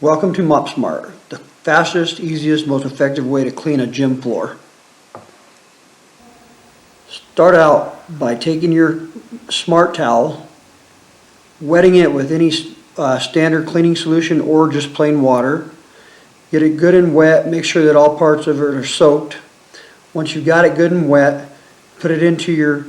Welcome to MopSmart, the fastest, easiest, most effective way to clean a gym floor. Start out by taking your smart towel, wetting it with any standard cleaning solution or just plain water. Get it good and wet, make sure that all parts of it are soaked. Once you've got it good and wet, put it into your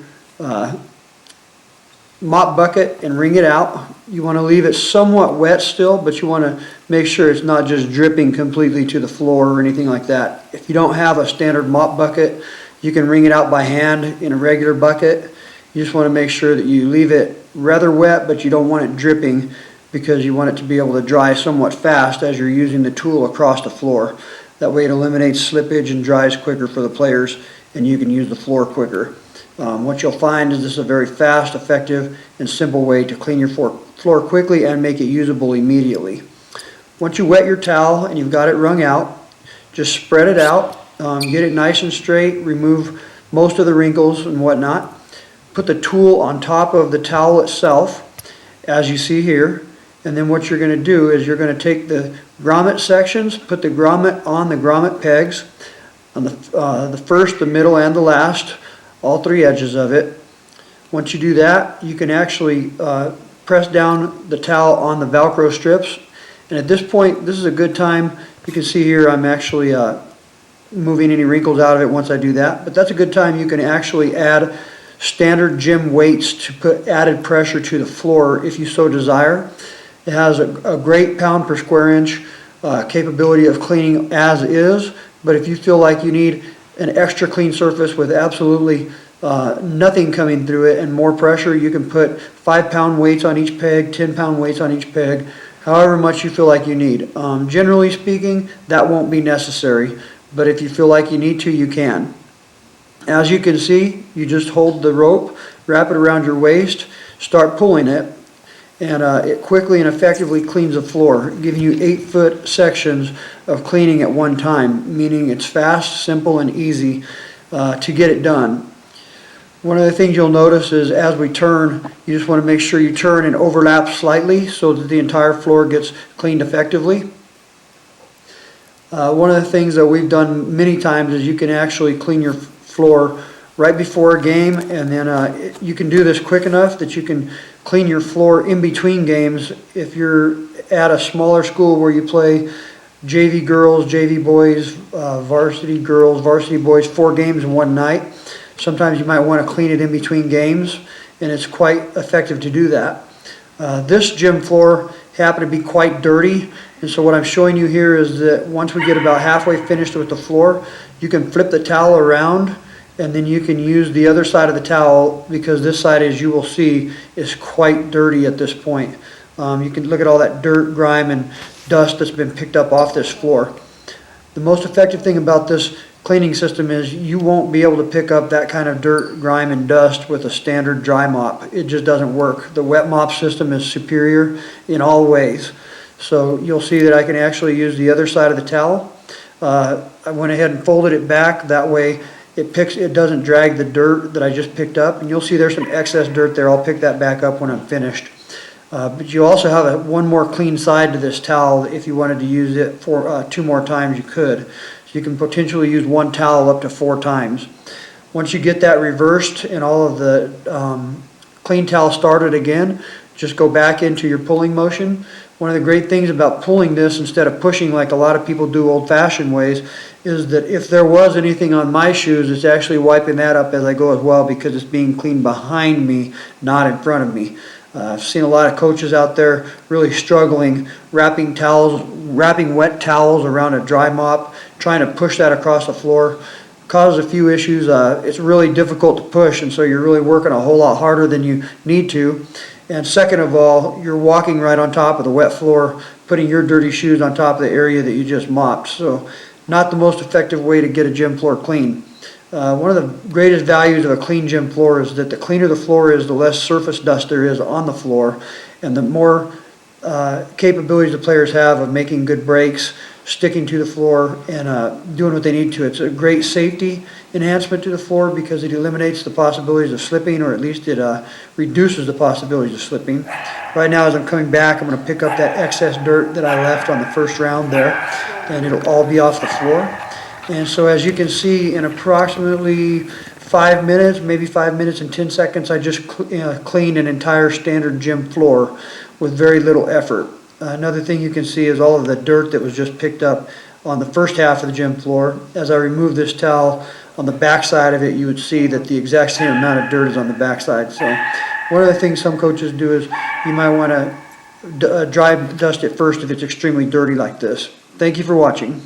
mop bucket and wring it out. You want to leave it somewhat wet still, but you want to make sure it's not just dripping completely to the floor or anything like that. If you don't have a standard mop bucket, you can wring it out by hand in a regular bucket. You just want to make sure that you leave it rather wet, but you don't want it dripping because you want it to be able to dry somewhat fast as you're using the tool across the floor. That way it eliminates slippage and dries quicker for the players, and you can use the floor quicker. What you'll find is this is a very fast, effective, and simple way to clean your floor quickly and make it usable immediately. Once you wet your towel and you've got it wrung out, just spread it out, get it nice and straight, remove most of the wrinkles and whatnot. Put the tool on top of the towel itself, as you see here, and then what you're going to do is you're going to take the grommet sections, put the grommet on the grommet pegs, on the first, the middle, and the last, all three edges of it. Once you do that, you can actually press down the towel on the Velcro strips. And at this point, this is a good time. You can see here I'm actually moving any wrinkles out of it once I do that. But that's a good time you can actually add standard gym weights to put added pressure to the floor if you so desire. It has a great pound per square inch capability of cleaning as is. But if you feel like you need an extra clean surface with absolutely nothing coming through it and more pressure, you can put 5-pound weights on each peg, 10-pound weights on each peg, however much you feel like you need. Generally speaking, that won't be necessary, but if you feel like you need to, you can. As you can see, you just hold the rope, wrap it around your waist, start pulling it, and it quickly and effectively cleans the floor, giving you 8-foot sections of cleaning at one time, meaning it's fast, simple, and easy to get it done. One of the things you'll notice is as we turn, you just want to make sure you turn and overlap slightly so that the entire floor gets cleaned effectively. One of the things that we've done many times is you can actually clean your floor right before a game, and then you can do this quick enough that you can clean your floor in between games. If you're at a smaller school where you play JV girls, JV boys, varsity girls, varsity boys, 4 games in one night, sometimes you might want to clean it in between games, and it's quite effective to do that. This gym floor happened to be quite dirty, and so what I'm showing you here is that once we get about halfway finished with the floor, you can flip the towel around, and then you can use the other side of the towel, because this side, as you will see, is quite dirty at this point. You can look at all that dirt, grime, and dust that's been picked up off this floor. The most effective thing about this cleaning system is you won't be able to pick up that kind of dirt, grime, and dust with a standard dry mop. It just doesn't work. The wet mop system is superior in all ways. So you'll see that I can actually use the other side of the towel. I went ahead and folded it back. That way it doesn't drag the dirt that I just picked up. And you'll see there's some excess dirt there. I'll pick that back up when I'm finished. But you also have one more clean side to this towel. If you wanted to use it for 2 more times, you could. So you can potentially use one towel up to 4 times. Once you get that reversed and all of the clean towel started again, just go back into your pulling motion. One of the great things about pulling this instead of pushing like a lot of people do old-fashioned ways is that if there was anything on my shoes, it's actually wiping that up as I go as well, because it's being cleaned behind me, not in front of me. I've seen a lot of coaches out there really struggling, wrapping wet towels around a dry mop, trying to push that across the floor. Causes a few issues. It's really difficult to push, and so you're really working a whole lot harder than you need to. And second of all, you're walking right on top of the wet floor, putting your dirty shoes on top of the area that you just mopped. So not the most effective way to get a gym floor clean. One of the greatest values of a clean gym floor is that the cleaner the floor is, the less surface dust there is on the floor, and the more capabilities the players have of making good breaks, sticking to the floor and doing what they need to. It's a great safety enhancement to the floor because it eliminates the possibilities of slipping, or at least it reduces the possibilities of slipping. Right now, as I'm coming back, I'm going to pick up that excess dirt that I left on the first round there, and it'll all be off the floor. And so as you can see, in approximately 5 minutes, maybe 5 minutes and 10 seconds, I just cleaned an entire standard gym floor with very little effort. Another thing you can see is all of the dirt that was just picked up on the first half of the gym floor. As I remove this towel, on the back side of it, you would see that the exact same amount of dirt is on the back side. So one of the things some coaches do is you might want to dry dust it first if it's extremely dirty like this. Thank you for watching.